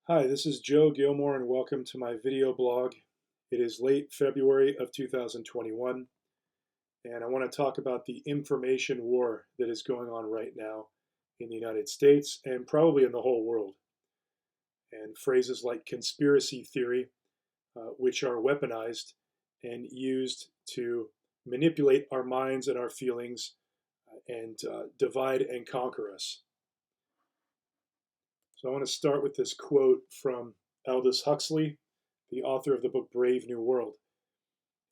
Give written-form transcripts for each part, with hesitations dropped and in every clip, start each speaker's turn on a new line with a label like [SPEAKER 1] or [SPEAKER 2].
[SPEAKER 1] Hi, this is Joe Gilmore and welcome to my video blog. It is late February of 2021 and I want to talk about the information war that is going on right now in the United States and probably in the whole world. And phrases like conspiracy theory, which are weaponized and used to manipulate our minds and our feelings and divide and conquer us. So I want to start with this quote from Aldous Huxley, the author of the book Brave New World.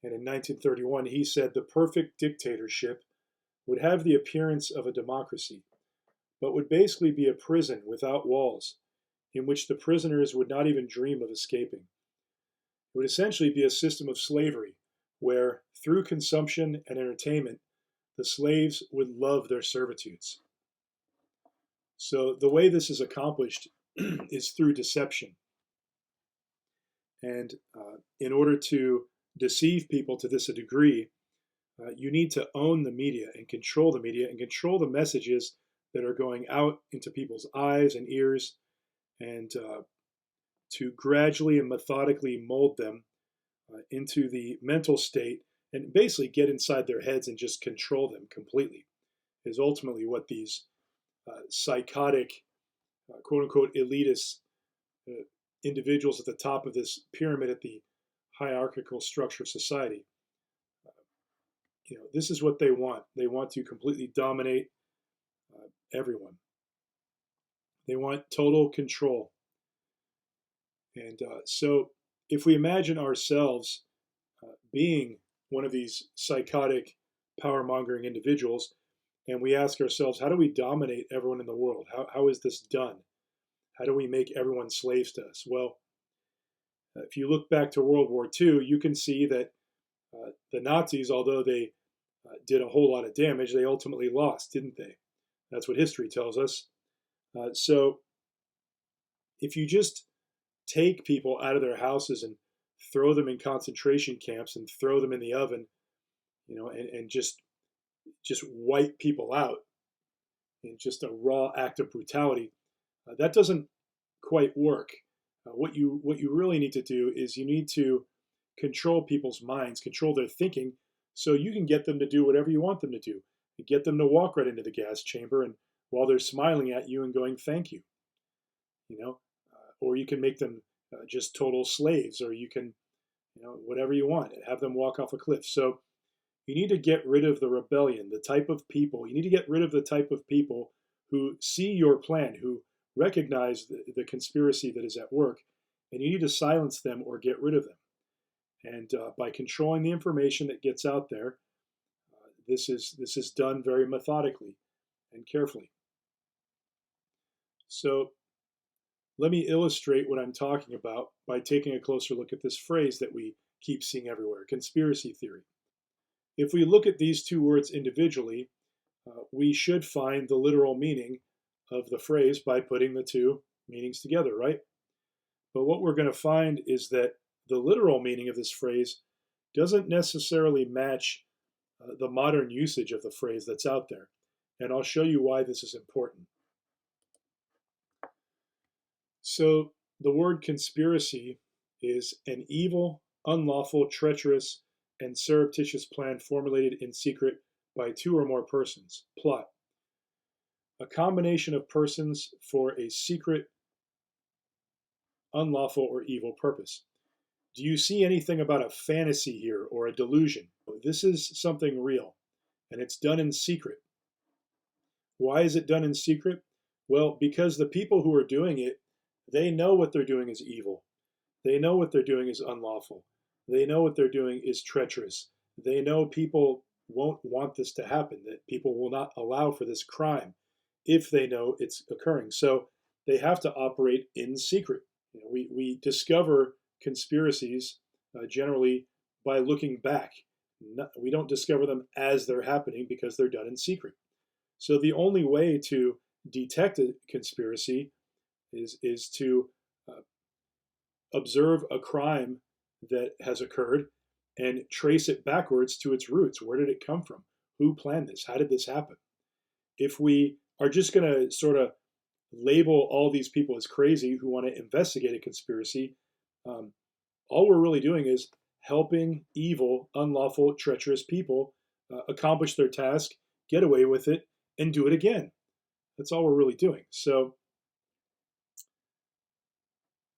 [SPEAKER 1] And in 1931, he said the perfect dictatorship would have the appearance of a democracy, but would basically be a prison without walls, in which the prisoners would not even dream of escaping. It would essentially be a system of slavery, where, through consumption and entertainment, the slaves would love their servitudes. So the way this is accomplished is through deception. And in order to deceive people to this degree, you need to own the media and control the messages that are going out into people's eyes and ears, and to gradually and methodically mold them into the mental state and basically get inside their heads and just control them completely is ultimately what these psychotic, quote unquote, elitist individuals at the top of this pyramid at the hierarchical structure of society. This is what they want. They want to completely dominate everyone. They want total control. And so if we imagine ourselves being one of these psychotic, power-mongering individuals, and we ask ourselves, how do we dominate everyone in the world? How is this done? How do we make everyone slaves to us? Well, if you look back to World War II, you can see that the Nazis, although they did a whole lot of damage, they ultimately lost, didn't they? That's what history tells us. So if you just take people out of their houses and throw them in concentration camps and throw them in the oven, and just wipe people out in just a raw act of brutality, that doesn't quite work. What you really need to do is you need to control people's minds, control their thinking, so you can get them to do whatever you want them to do. You get them to walk right into the gas chamber, and while they're smiling at you and going thank you, or you can make them just total slaves, or you can, whatever you want, have them walk off a cliff. So you need to get rid of the rebellion, the type of people. You need to get rid of the type of people who see your plan, who recognize the conspiracy that is at work, and you need to silence them or get rid of them. And by controlling the information that gets out there, this is done very methodically and carefully. So let me illustrate what I'm talking about by taking a closer look at this phrase that we keep seeing everywhere, conspiracy theory. If we look at these two words individually, we should find the literal meaning of the phrase by putting the two meanings together, right? But what we're going to find is that the literal meaning of this phrase doesn't necessarily match the modern usage of the phrase that's out there. And I'll show you why this is important. So the word conspiracy is an evil, unlawful, treacherous, and surreptitious plan formulated in secret by two or more persons. Plot. A combination of persons for a secret, unlawful, or evil purpose. Do you see anything about a fantasy here or a delusion? This is something real, and it's done in secret. Why is it done in secret? Well, because the people who are doing it, they know what they're doing is evil. They know what they're doing is unlawful. They know what they're doing is treacherous. They know people won't want this to happen, that people will not allow for this crime if they know it's occurring. So they have to operate in secret. We discover conspiracies generally by looking back. We don't discover them as they're happening because they're done in secret. So the only way to detect a conspiracy is to observe a crime that has occurred and trace it backwards to its roots. Where did it come from? Who planned this? How did this happen? If we are just going to sort of label all these people as crazy who want to investigate a conspiracy, all we're really doing is helping evil, unlawful, treacherous people accomplish their task, get away with it, and do it again. That's all we're really doing. So,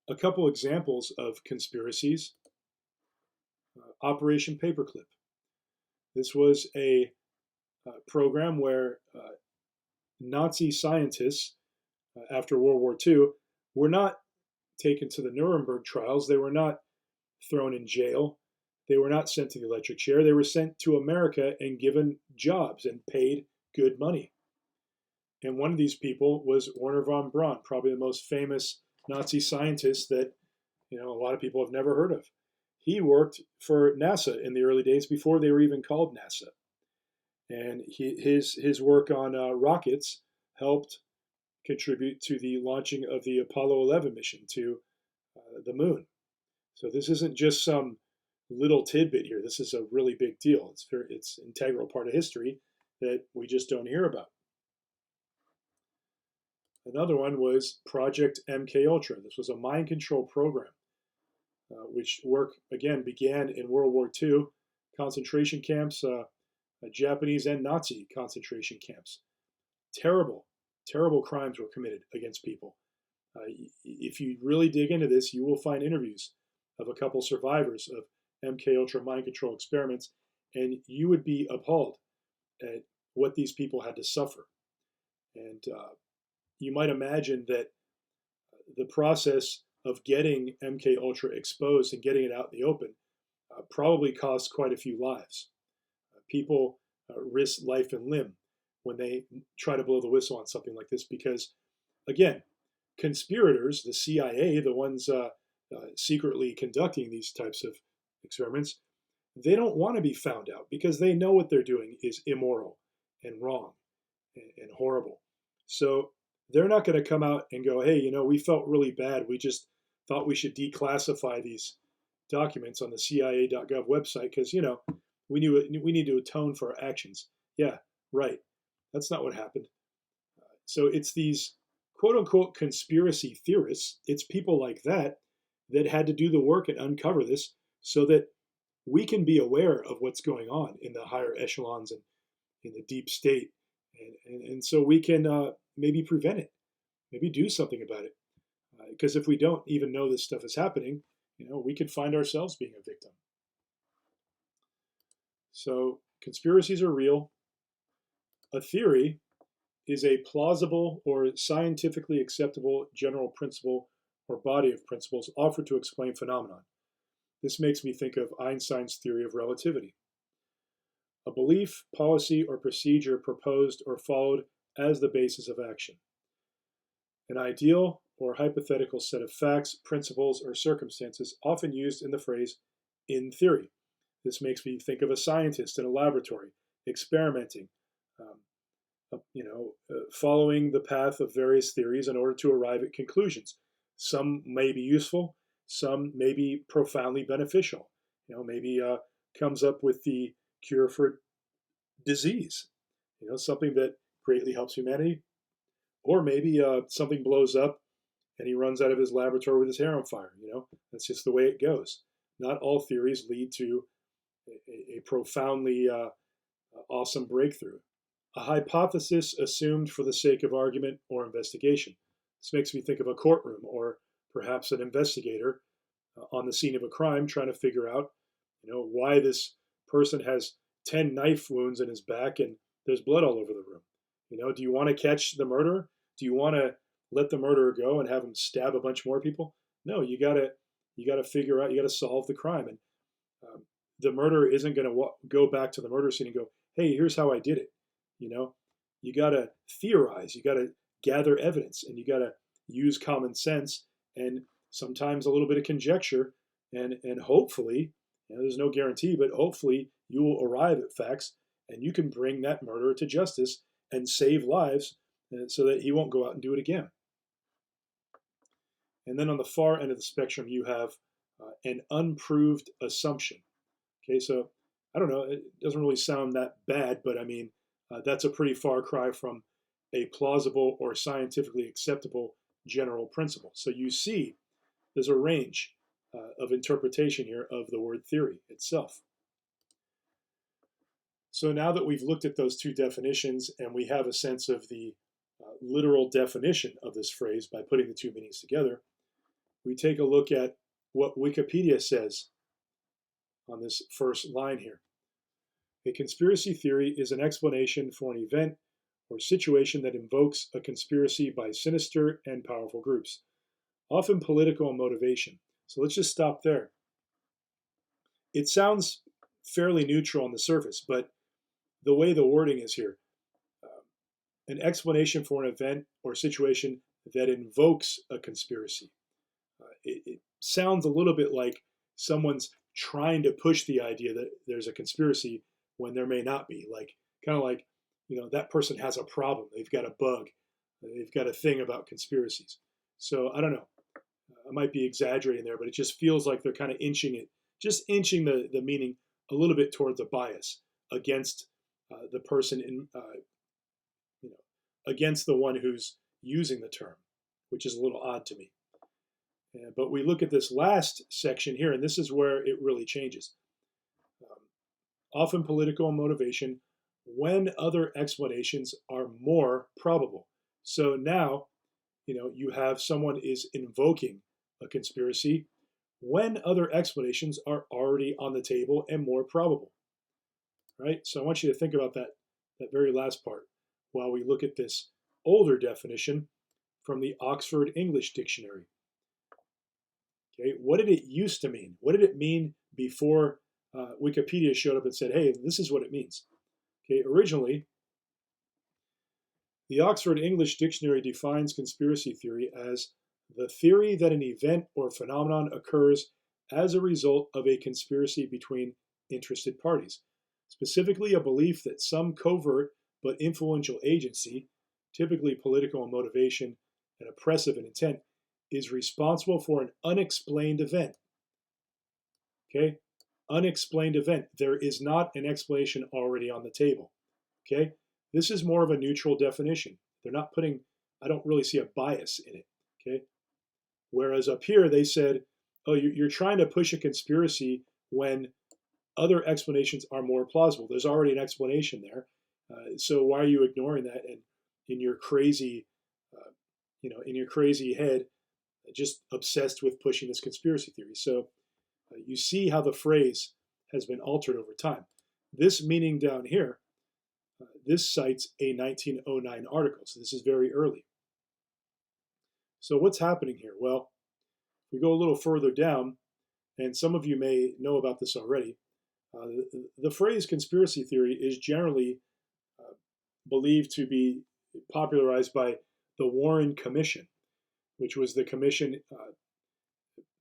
[SPEAKER 1] a couple examples of conspiracies. Operation Paperclip. This was a program where Nazi scientists, after World War II, were not taken to the Nuremberg trials. They were not thrown in jail. They were not sent to the electric chair. They were sent to America and given jobs and paid good money. And one of these people was Wernher von Braun, probably the most famous Nazi scientist that a lot of people have never heard of. He worked for NASA in the early days before they were even called NASA. And his work on rockets helped contribute to the launching of the Apollo 11 mission to the moon. So this isn't just some little tidbit here. This is a really big deal. It's an integral part of history that we just don't hear about. Another one was Project MKUltra. This was a mind control program, which work, again, began in World War II, concentration camps, Japanese and Nazi concentration camps. Terrible, terrible crimes were committed against people. If you really dig into this, you will find interviews of a couple survivors of MKUltra mind control experiments, and you would be appalled at what these people had to suffer. And you might imagine that the process of getting MKUltra exposed and getting it out in the open probably cost quite a few lives. People risk life and limb when they try to blow the whistle on something like this because, again, conspirators, the CIA, the ones secretly conducting these types of experiments, they don't want to be found out because they know what they're doing is immoral and wrong and horrible. So they're not going to come out and go, hey, we felt really bad. We just thought we should declassify these documents on the CIA.gov website because, we need to atone for our actions. Yeah, right. That's not what happened. So it's these quote unquote conspiracy theorists. It's people like that had to do the work and uncover this so that we can be aware of what's going on in the higher echelons and in the deep state. And so we can maybe prevent it, maybe do something about it. Because if we don't even know this stuff is happening, we could find ourselves being a victim. So conspiracies are real. A theory is a plausible or scientifically acceptable general principle or body of principles offered to explain phenomenon. This makes me think of Einstein's theory of relativity. A belief, policy, or procedure proposed or followed as the basis of action. An ideal or hypothetical set of facts, principles, or circumstances often used in the phrase in theory. This makes me think of a scientist in a laboratory experimenting, following the path of various theories in order to arrive at conclusions. Some may be useful, some may be profoundly beneficial. Maybe comes up with the cure for disease, something that greatly helps humanity. Or maybe something blows up and he runs out of his laboratory with his hair on fire. That's just the way it goes. Not all theories lead to a profoundly awesome breakthrough. A hypothesis assumed for the sake of argument or investigation. This makes me think of a courtroom or perhaps an investigator on the scene of a crime trying to figure out, why this person has 10 knife wounds in his back and there's blood all over the room. Do you want to catch the murderer? Do you want to let the murderer go and have him stab a bunch more people? No, you gotta figure out, you gotta solve the crime. And the murderer isn't going to go back to the murder scene and go, hey, here's how I did it. You got to theorize, you got to gather evidence, and you got to use common sense and sometimes a little bit of conjecture. And hopefully, there's no guarantee, but hopefully you will arrive at facts and you can bring that murderer to justice and save lives so that he won't go out and do it again. And then on the far end of the spectrum, you have an unproved assumption. Okay, so I don't know, it doesn't really sound that bad, but I mean, that's a pretty far cry from a plausible or scientifically acceptable general principle. So you see there's a range of interpretation here of the word theory itself. So now that we've looked at those two definitions and we have a sense of the literal definition of this phrase by putting the two meanings together, we take a look at what Wikipedia says on this first line here. A conspiracy theory is an explanation for an event or situation that invokes a conspiracy by sinister and powerful groups, often political in motivation. So let's just stop there. It sounds fairly neutral on the surface, but the way the wording is here, an explanation for an event or situation that invokes a conspiracy. It sounds a little bit like someone's trying to push the idea that there's a conspiracy when there may not be. Like, kind of like, that person has a problem. They've got a bug. They've got a thing about conspiracies. So I don't know. I might be exaggerating there, but it just feels like they're kind of inching the meaning a little bit towards a bias against the person against the one who's using the term, which is a little odd to me. But we look at this last section here, and this is where it really changes. Often political motivation when other explanations are more probable. So now, you have someone is invoking a conspiracy when other explanations are already on the table and more probable. Right? So I want you to think about that very last part while we look at this older definition from the Oxford English Dictionary. Okay, what did it used to mean? What did it mean before Wikipedia showed up and said, hey, this is what it means? Okay, originally, the Oxford English Dictionary defines conspiracy theory as the theory that an event or phenomenon occurs as a result of a conspiracy between interested parties, specifically a belief that some covert but influential agency, typically political in motivation and oppressive in intent, is responsible for an unexplained event. Okay? Unexplained event. There is not an explanation already on the table. Okay? This is more of a neutral definition. They're not putting, I don't really see a bias in it. Okay? Whereas up here they said, oh, you're trying to push a conspiracy when other explanations are more plausible. There's already an explanation there. So why are you ignoring that and in your crazy, in your crazy head, just obsessed with pushing this conspiracy theory? So you see how the phrase has been altered over time. This meaning down here, this cites a 1909 article. So this is very early. So what's happening here? Well, we go a little further down, and some of you may know about this already. The phrase conspiracy theory is generally believed to be popularized by the Warren Commission, which was the commission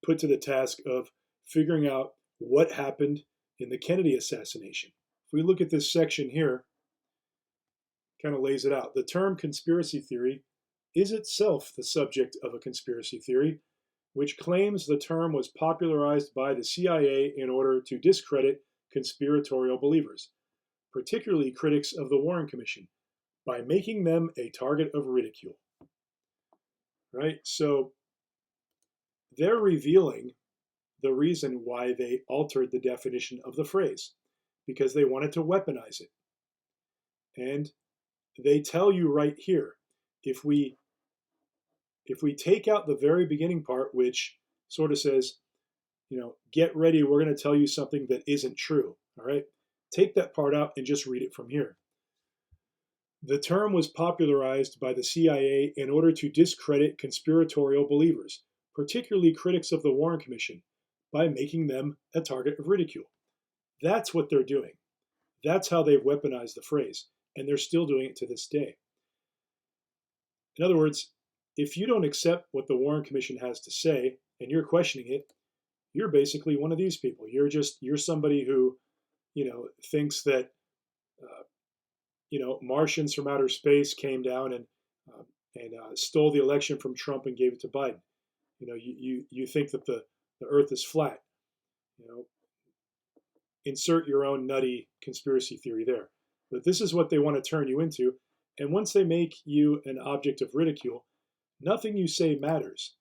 [SPEAKER 1] put to the task of figuring out what happened in the Kennedy assassination. If we look at this section here, kind of lays it out. The term conspiracy theory is itself the subject of a conspiracy theory, which claims the term was popularized by the CIA in order to discredit conspiratorial believers, particularly critics of the Warren Commission, by making them a target of ridicule. Right? So they're revealing the reason why they altered the definition of the phrase, because they wanted to weaponize it. And they tell you right here, if we take out the very beginning part, which sort of says, get ready, we're going to tell you something that isn't true, all right? Take that part out and just read it from here. The term was popularized by the CIA in order to discredit conspiratorial believers, particularly critics of the Warren Commission, by making them a target of ridicule. That's what they're doing. That's how they've weaponized the phrase, and they're still doing it to this day. In other words, if you don't accept what the Warren Commission has to say and you're questioning it, you're basically one of these people. You're somebody who, thinks that, Martians from outer space came down and stole the election from Trump and gave it to Biden. You think that the Earth is flat. Insert your own nutty conspiracy theory there. But this is what they want to turn you into, And once they make you an object of ridicule, nothing you say matters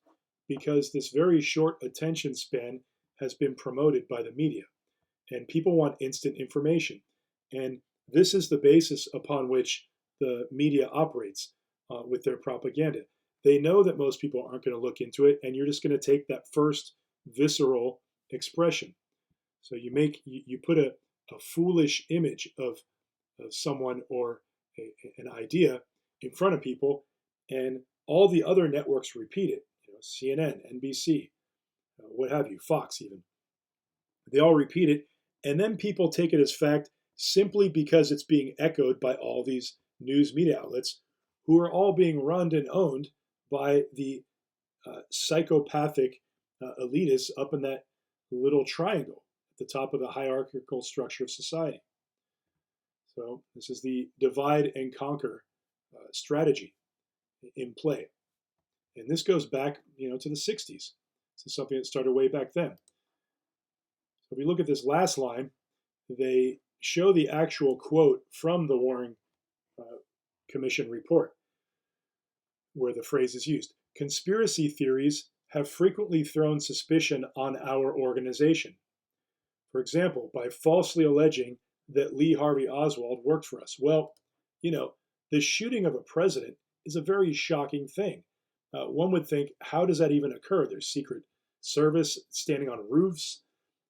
[SPEAKER 1] because this very short attention span has been promoted by the media. And people want instant information. And this is the basis upon which the media operates with their propaganda. They know that most people aren't going to look into it, and you're just going to take that first visceral expression. So you put a foolish image of someone or an idea in front of people, and all the other networks repeat it. CNN, NBC, what have you, Fox even. They all repeat it, and then people take it as fact simply because it's being echoed by all these news media outlets who are all being run and owned by the psychopathic elitists up in that little triangle at the top of the hierarchical structure of society. So this is the divide and conquer strategy in play. And this goes back, to the 60s. This is something that started way back then. So if we look at this last line, they show the actual quote from the Warren Commission report, where the phrase is used. Conspiracy theories have frequently thrown suspicion on our organization. For example, by falsely alleging that Lee Harvey Oswald worked for us. Well, the shooting of a president is a very shocking thing. One would think, how does that even occur? There's Secret Service standing on roofs.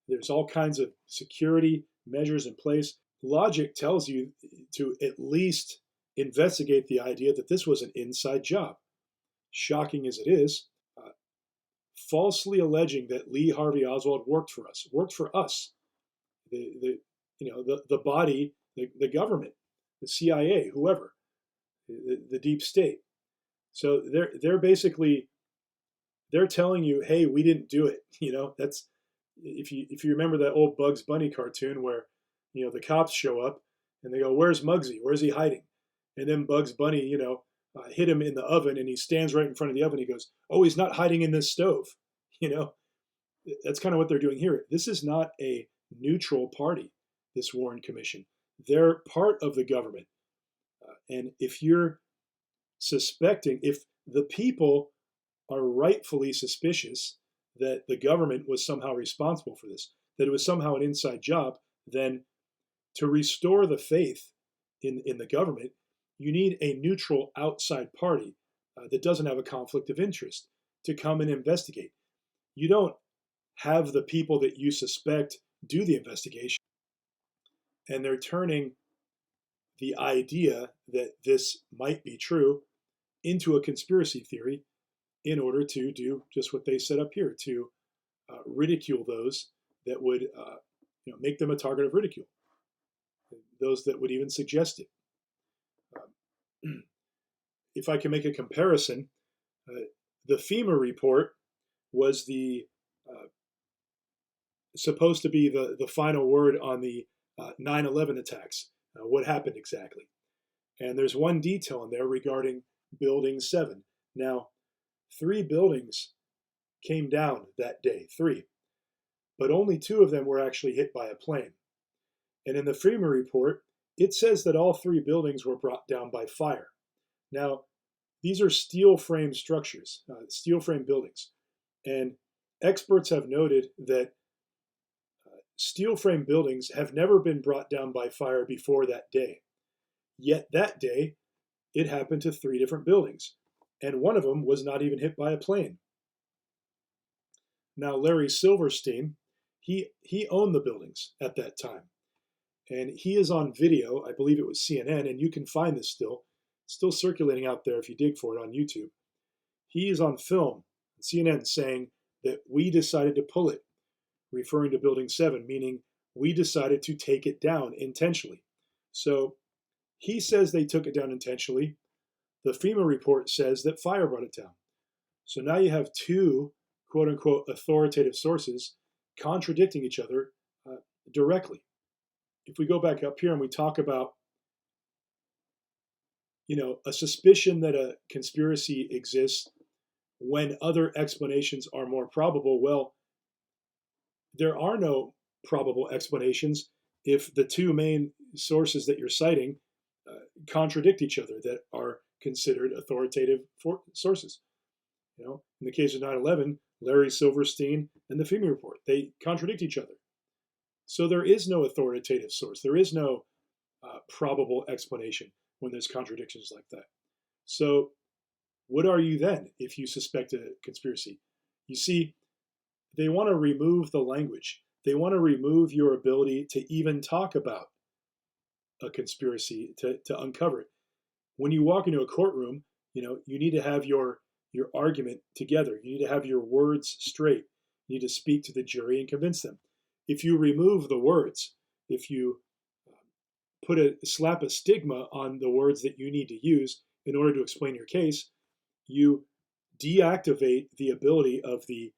[SPEAKER 1] There's all kinds of security measures in place. Logic tells you to at least investigate the idea that this was an inside job. Shocking as it is, falsely alleging that Lee Harvey Oswald worked for us, the body, the government, the CIA, whoever, the deep state. So they're basically telling you, hey, we didn't do it. That's if you remember that old Bugs Bunny cartoon where the cops show up and they go, "Where's Muggsy? Where's he hiding?" And then Bugs Bunny, hit him in the oven, and he stands right in front of the oven. He goes, "Oh, he's not hiding in this stove." That's kind of what they're doing here. This is not a neutral party, this Warren Commission. They're part of the government. And if you're suspecting, if the people are rightfully suspicious that the government was somehow responsible for this, that it was somehow an inside job, then to restore the faith in the government, you need a neutral outside party that doesn't have a conflict of interest to come and investigate. You don't have the people that you suspect do the investigation, and they're turning the idea that this might be true into a conspiracy theory in order to do just what they set up here, to ridicule those that would make them a target of ridicule, those that would even suggest it. If I can make a comparison, the FEMA report was the supposed to be the final word on the 9/11 attacks. What happened exactly? And there's one detail in there regarding Building 7. Now, 3 buildings came down that day, 3, but only 2 of them were actually hit by a plane. And in the FEMA report, it says that all 3 buildings were brought down by fire. Now, these are steel frame structures, steel frame buildings. And experts have noted that steel frame buildings have never been brought down by fire before that day. Yet that day, it happened to 3 different buildings, and one of them was not even hit by a plane. Now, Larry Silverstein, he owned the buildings at that time, and he is on video. I believe it was CNN, and you can find this still circulating out there if you dig for it on YouTube. He is on film, CNN, saying that we decided to pull it, referring to Building 7, meaning we decided to take it down intentionally. So he says they took it down intentionally. The FEMA report says that fire brought it down. So now you have 2 quote-unquote authoritative sources contradicting each other directly. If we go back up here and we talk about a suspicion that a conspiracy exists when other explanations are more probable, well, there are no probable explanations if the 2 main sources that you're citing contradict each other, that are considered authoritative sources. In the case of 9/11, Larry Silverstein and the FEMA report, they contradict each other. So there is no authoritative source. There is no probable explanation when there's contradictions like that. So what are you then if you suspect a conspiracy? You see, they want to remove the language. They want to remove your ability to even talk about a conspiracy, to uncover it. When you walk into a courtroom, you need to have your argument together. You need to have your words straight. You need to speak to the jury and convince them. If you remove the words, if you slap a stigma on the words that you need to use in order to explain your case, you deactivate the ability of the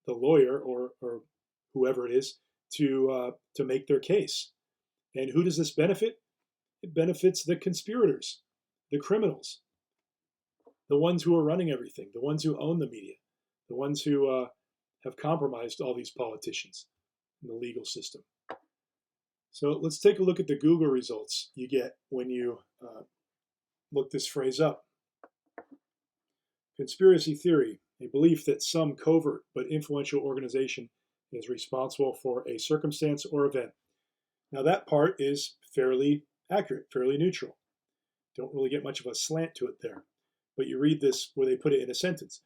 [SPEAKER 1] lawyer or whoever it is to make their case. And who does this benefit? It benefits the conspirators, the criminals, the ones who are running everything, the ones who own the media, the ones who have compromised all these politicians in the legal system. So let's take a look at the Google results you get when you look this phrase up. Conspiracy theory, a belief that some covert but influential organization is responsible for a circumstance or event. Now that part is fairly accurate, fairly neutral. Don't really get much of a slant to it there. But you read this where they put it in a sentence.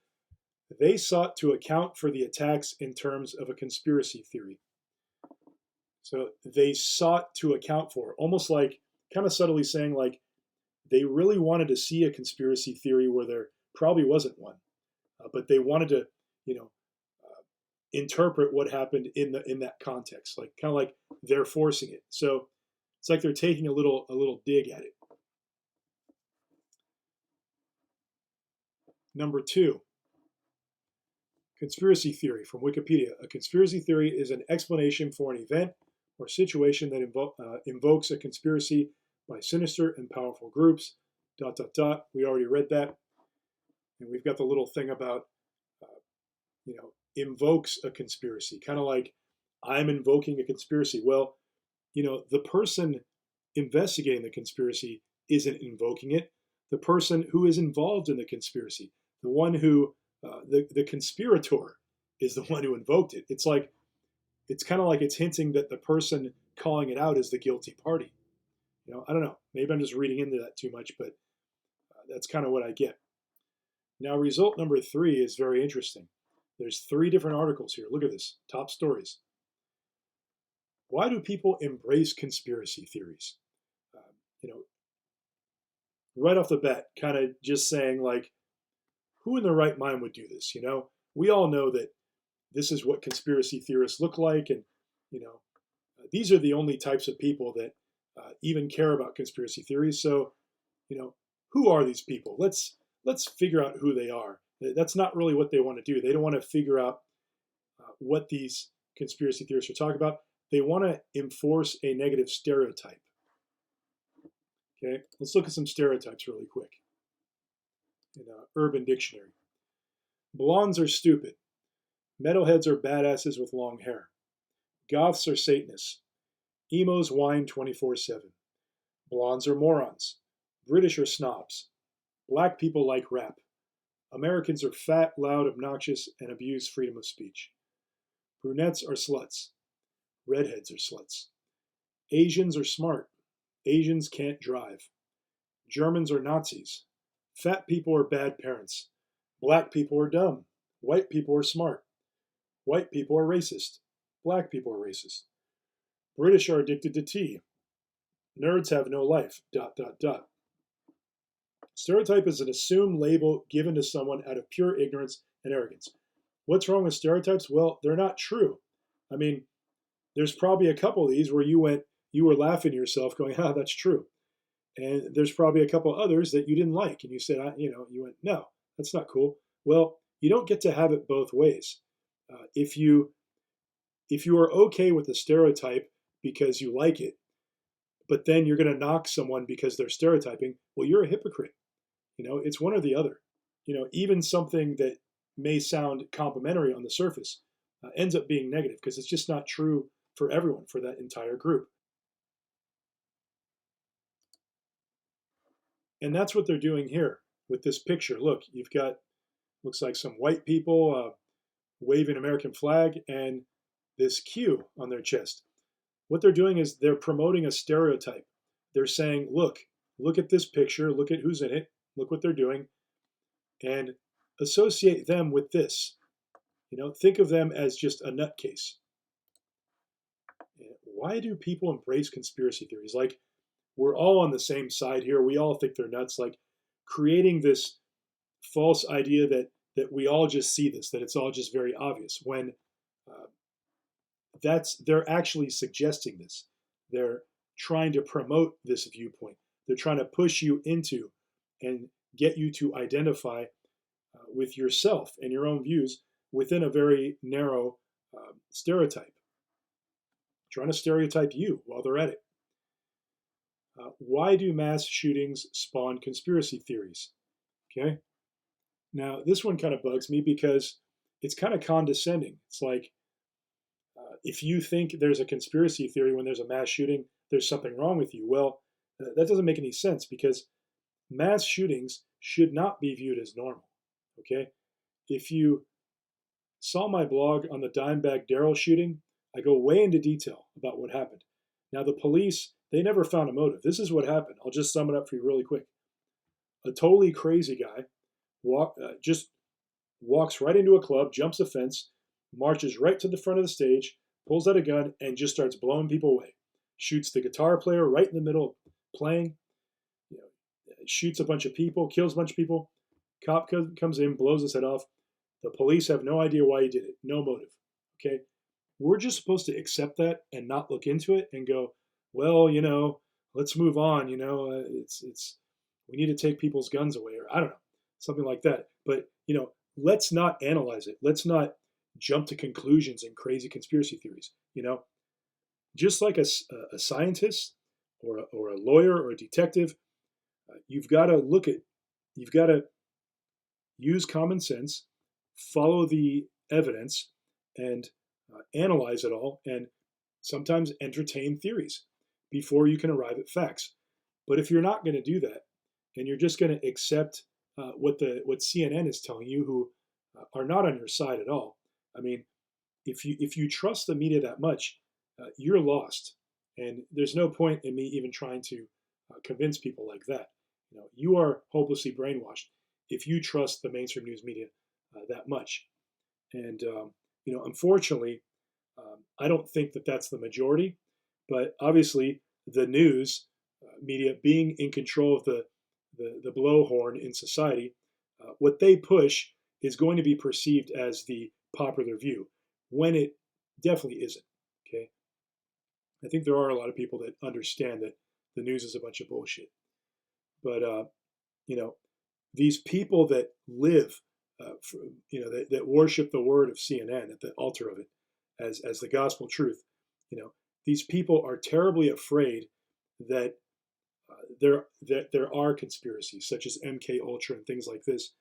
[SPEAKER 1] They sought to account for the attacks in terms of a conspiracy theory. So they sought to account for, almost like kind of subtly saying like they really wanted to see a conspiracy theory where there probably wasn't one, but they wanted to, interpret what happened in that context, like kind of like they're forcing it. So it's like they're taking a little dig at it. Number 2, conspiracy theory from Wikipedia. A conspiracy theory is an explanation for an event or situation that invokes a conspiracy by sinister and powerful groups, ... We already read that. And we've got the little thing about, invokes a conspiracy, kind of like I'm invoking a conspiracy. Well, the person investigating the conspiracy isn't invoking it. The person who is involved in the conspiracy, the one who, the conspirator is the one who invoked it. It's kind of like it's hinting that the person calling it out is the guilty party. I don't know. Maybe I'm just reading into that too much, but that's kind of what I get. Now, result number 3 is very interesting. There's 3 different articles here. Look at this. Top stories. Why do people embrace conspiracy theories? Right off the bat, kind of just saying like, who in their right mind would do this? We all know that this is what conspiracy theorists look like, and these are the only types of people that even care about conspiracy theories. So, who are these people? Let's figure out who they are. That's not really what they want to do. They don't want to figure out what these conspiracy theorists are talking about. They want to enforce a negative stereotype. Okay, let's look at some stereotypes really quick in Urban Dictionary. Blondes are stupid. Metalheads are badasses with long hair. Goths are Satanists. Emos whine 24/7. Blondes are morons. British are snobs. Black people like rap. Americans are fat, loud, obnoxious, and abuse freedom of speech. Brunettes are sluts. Redheads are sluts. Asians are smart. Asians can't drive. Germans are Nazis. Fat people are bad parents. Black people are dumb. White people are smart. White people are racist. Black people are racist. British are addicted to tea. Nerds have no life. ... Stereotype is an assumed label given to someone out of pure ignorance and arrogance. What's wrong with stereotypes? Well, they're not true. I mean, there's probably a couple of these where you were laughing to yourself going, that's true. And there's probably a couple others that you didn't like. And you said, you went, no, that's not cool. Well, you don't get to have it both ways. If you are okay with the stereotype because you like it, but then you're going to knock someone because they're stereotyping, well, you're a hypocrite. It's one or the other. Even something that may sound complimentary on the surface ends up being negative because it's just not true for everyone, for that entire group. And that's what they're doing here with this picture. Look, you've got, looks like some white people waving American flag and this Q on their chest. What they're doing is they're promoting a stereotype. They're saying, look at this picture, look at who's in it, look what they're doing, and associate them with this. Think of them as just a nutcase. Why do people embrace conspiracy theories? Like, we're all on the same side here. We all think they're nuts. Like, creating this false idea that we all just see this, that it's all just very obvious, when they're actually suggesting this. They're trying to promote this viewpoint. They're trying to push you into and get you to identify with yourself and your own views within a very narrow stereotype. Trying to stereotype you while they're at it. Why do mass shootings spawn conspiracy theories? Okay. Now, this one kind of bugs me because it's kind of condescending. It's like, if you think there's a conspiracy theory when there's a mass shooting, there's something wrong with you. Well, that doesn't make any sense, because mass shootings should not be viewed as normal. Okay. If you saw my blog on the Dimebag Darrell shooting, I go way into detail about what happened. Now, the police, they never found a motive. This is what happened. I'll just sum it up for you really quick. A totally crazy guy just walks right into a club, jumps a fence, marches right to the front of the stage, pulls out a gun, and just starts blowing people away. Shoots the guitar player right in the middle playing, shoots a bunch of people, kills a bunch of people. Cop comes in, blows his head off. The police have no idea why he did it. No motive. Okay? We're just supposed to accept that and not look into it and go, well, let's move on. It's we need to take people's guns away, or I don't know, something like that. But let's not analyze it. Let's not jump to conclusions and crazy conspiracy theories. Just like a scientist or a lawyer or a detective, you've got to use common sense, follow the evidence, and analyze it all, and sometimes entertain theories before you can arrive at facts. But if you're not going to do that, and you're just going to accept what CNN is telling you, who are not on your side at all, I mean, if you trust the media that much, you're lost, and there's no point in me even trying to convince people like that. You are hopelessly brainwashed if you trust the mainstream news media that much. And unfortunately, I don't think that that's the majority, but obviously the news media, being in control of the blowhorn in society, what they push is going to be perceived as the popular view, when it definitely isn't. Okay, I think there are a lot of people that understand that the news is a bunch of bullshit, but these people that live, that worship the word of CNN at the altar of it as the gospel truth, these people are terribly afraid that there are conspiracies such as MK Ultra and things like this.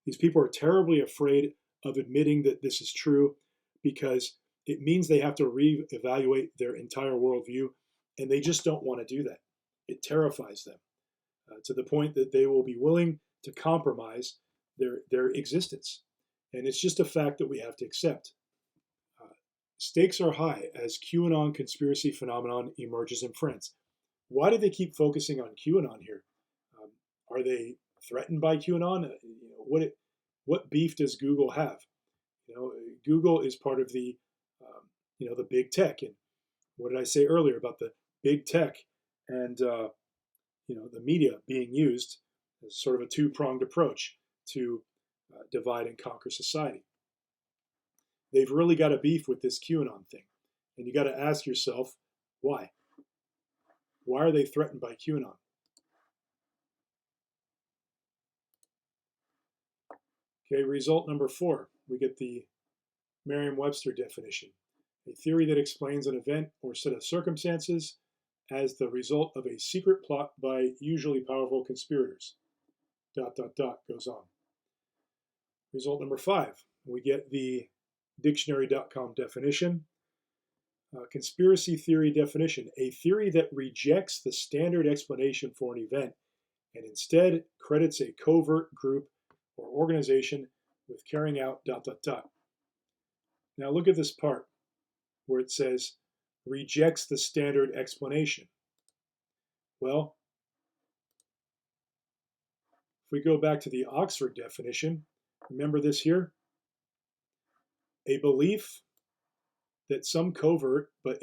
[SPEAKER 1] These people are terribly afraid of admitting that this is true, because it means they have to reevaluate their entire worldview, and they just don't want to do that. It terrifies them to the point that they will be willing to compromise their existence. And it's just a fact that we have to accept. Stakes are high as QAnon conspiracy phenomenon emerges in France. Why do they keep focusing on QAnon here? Are they threatened by QAnon? What beef does Google have? Google is part of the big tech. And what did I say earlier about the big tech and the media being used as sort of a two-pronged approach to divide and conquer society? They've really got a beef with this QAnon thing, and you got to ask yourself, why? Why are they threatened by QAnon? Okay, result number 4. We get the Merriam-Webster definition. A theory that explains an event or set of circumstances as the result of a secret plot by usually powerful conspirators. ... goes on. Result number 5. We get the dictionary.com definition. Conspiracy theory definition. A theory that rejects the standard explanation for an event and instead credits a covert group or organization with carrying out ... Now look at this part where it says rejects the standard explanation. Well, if we go back to the Oxford definition, remember this here? A belief that some covert but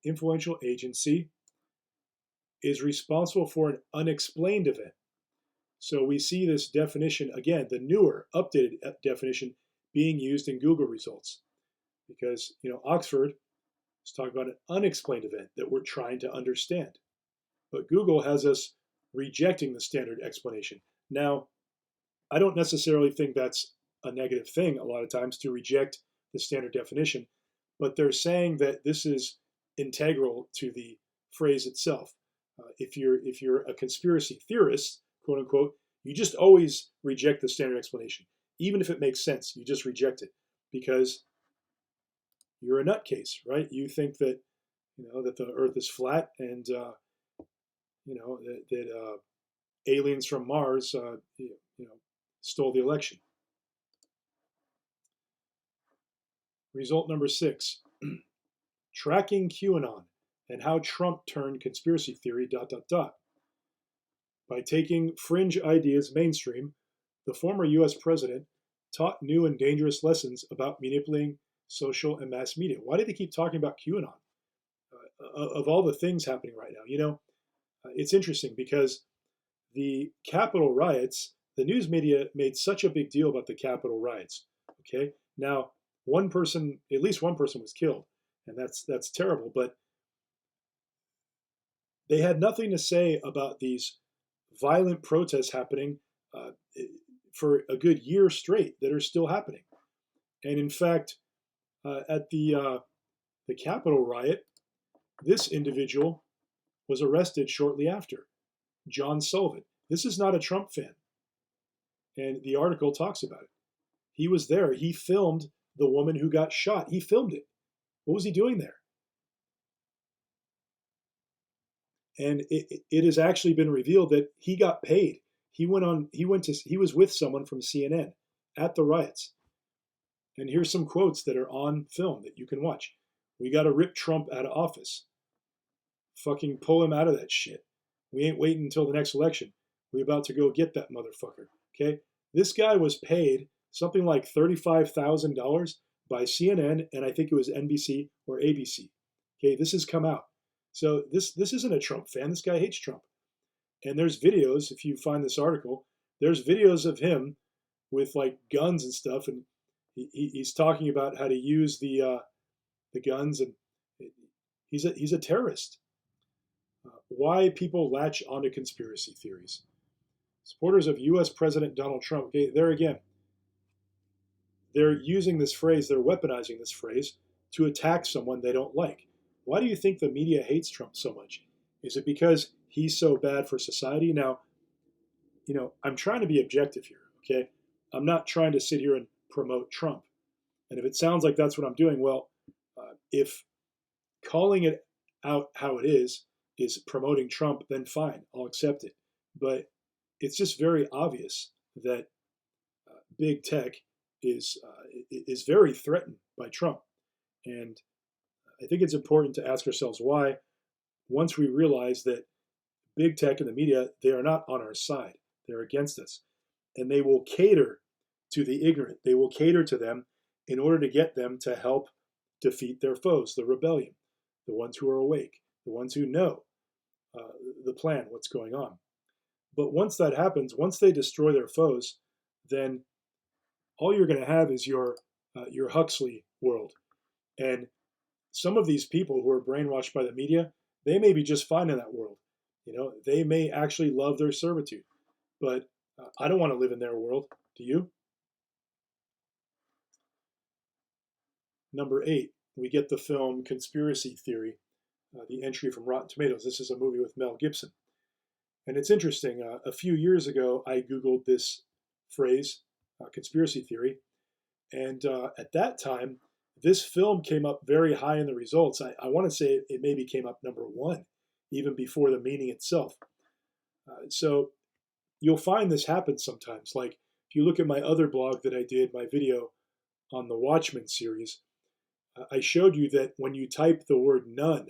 [SPEAKER 1] influential agency is responsible for an unexplained event. So we see this definition, again, the newer, updated definition being used in Google results. Because, Oxford is talking about an unexplained event that we're trying to understand. But Google has us rejecting the standard explanation. Now, I don't necessarily think that's a negative thing a lot of times to reject the standard definition, but they're saying that this is integral to the phrase itself. If you're a conspiracy theorist, quote unquote, you just always reject the standard explanation, even if it makes sense. You just reject it because you're a nutcase, right? You think that that the Earth is flat and that aliens from Mars stole the election. Result number 6, tracking QAnon and how Trump turned conspiracy theory ... By taking fringe ideas mainstream, the former US president taught new and dangerous lessons about manipulating social and mass media. Why do they keep talking about QAnon? Of all the things happening right now, it's interesting because the Capitol riots, the news media made such a big deal about the Capitol riots. Okay, now at least one person was killed, and that's terrible. But they had nothing to say about these violent protests happening for a good year straight that are still happening. And in fact, at the Capitol riot, this individual was arrested shortly after, John Sullivan. This is not a Trump fan, and the article talks about it. He was there. He filmed the woman who got shot. He filmed it. What was he doing there? And it has actually been revealed that he got paid. He was with someone from CNN at the riots. And here's some quotes that are on film that you can watch. We got to rip Trump out of office. Fucking pull him out of that shit. We ain't waiting until the next election. We about to go get that motherfucker. Okay? This guy was paid something like $35,000 by CNN, and I think it was NBC or ABC. Okay, this has come out. So this isn't a Trump fan. This guy hates Trump. And there's videos, if you find this article, there's videos of him with like guns and stuff, and he's talking about how to use the guns, and he's a terrorist. Why people latch onto conspiracy theories? Supporters of U.S. President Donald Trump, okay, there again, they're using this phrase, they're weaponizing this phrase to attack someone they don't like. Why do you think the media hates Trump so much? Is it because he's so bad for society? Now, I'm trying to be objective here, okay? I'm not trying to sit here and promote Trump. And if it sounds like that's what I'm doing, well, if calling it out how it is promoting Trump, then fine, I'll accept it. But it's just very obvious that big tech is very threatened by Trump. And I think it's important to ask ourselves why, once we realize that big tech and the media, they are not on our side. They're against us. And they will cater to the ignorant. They will cater to them in order to get them to help defeat their foes, the rebellion, the ones who are awake, the ones who know the plan, what's going on. But once that happens, once they destroy their foes, then all you're going to have is your Huxley world. And some of these people who are brainwashed by the media, they may be just fine in that world. They may actually love their servitude. But I don't want to live in their world. Do you? Number 8, we get the film Conspiracy Theory, the entry from Rotten Tomatoes. This is a movie with Mel Gibson. And it's interesting. A few years ago, I Googled this phrase, conspiracy theory. And at that time, this film came up very high in the results. I want to say it maybe came up number 1, even before the meaning itself. So you'll find this happens sometimes. Like if you look at my other blog that I did, my video on the Watchmen series, I showed you that when you type the word nun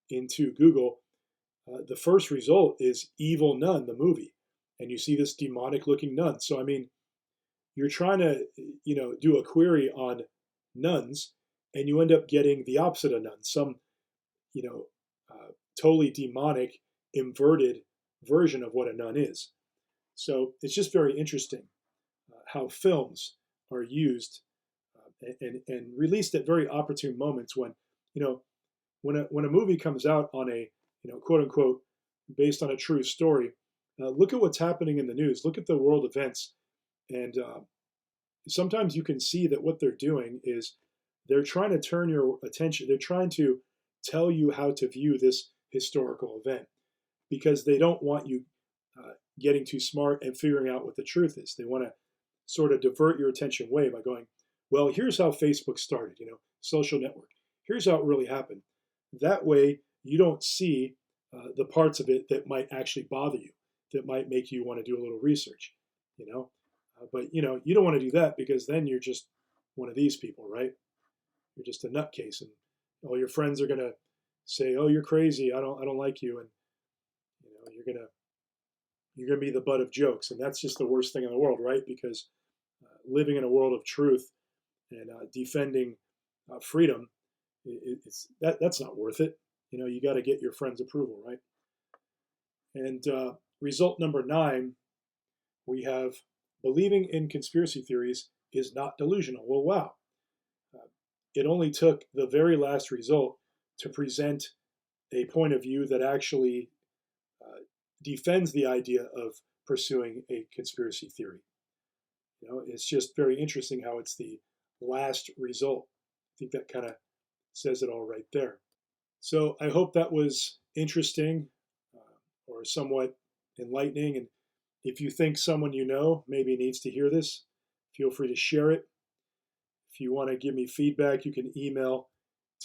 [SPEAKER 1] into Google, the first result is Evil Nun, the movie. And you see this demonic looking nun. So, I mean, you're trying to, do a query on nuns, and you end up getting the opposite of nuns, some, totally demonic, inverted version of what a nun is. So it's just very interesting how films are used and released at very opportune moments when, when a movie comes out on a, quote unquote, based on a true story, look at what's happening in the news. Look at the world events. And sometimes you can see that what they're doing is they're trying to turn your attention. They're trying to tell you how to view this historical event because they don't want you getting too smart and figuring out what the truth is. They want to sort of divert your attention away by going, well, here's how Facebook started, social network. Here's how it really happened. That way, you don't see the parts of it that might actually bother you, that might make you want to do a little research, But, you don't want to do that because then you're just one of these people, right? You're just a nutcase, and all your friends are going to say, "Oh, you're crazy. I don't like you," and you're gonna be the butt of jokes, and that's just the worst thing in the world, right? Because living in a world of truth and defending freedom, that's not worth it. You got to get your friends' approval, right? And result number 9, we have believing in conspiracy theories is not delusional. Well, wow. It only took the very last result to present a point of view that actually defends the idea of pursuing a conspiracy theory. It's just very interesting how it's the last result. I think that kind of says it all right there. So I hope that was interesting or somewhat enlightening. And if you think someone maybe needs to hear this, feel free to share it. If you want to give me feedback, you can email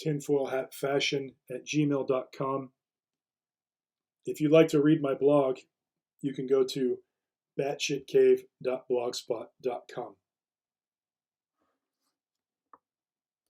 [SPEAKER 1] tinfoilhatfashion@gmail.com. If you'd like to read my blog, you can go to batshitcave.blogspot.com.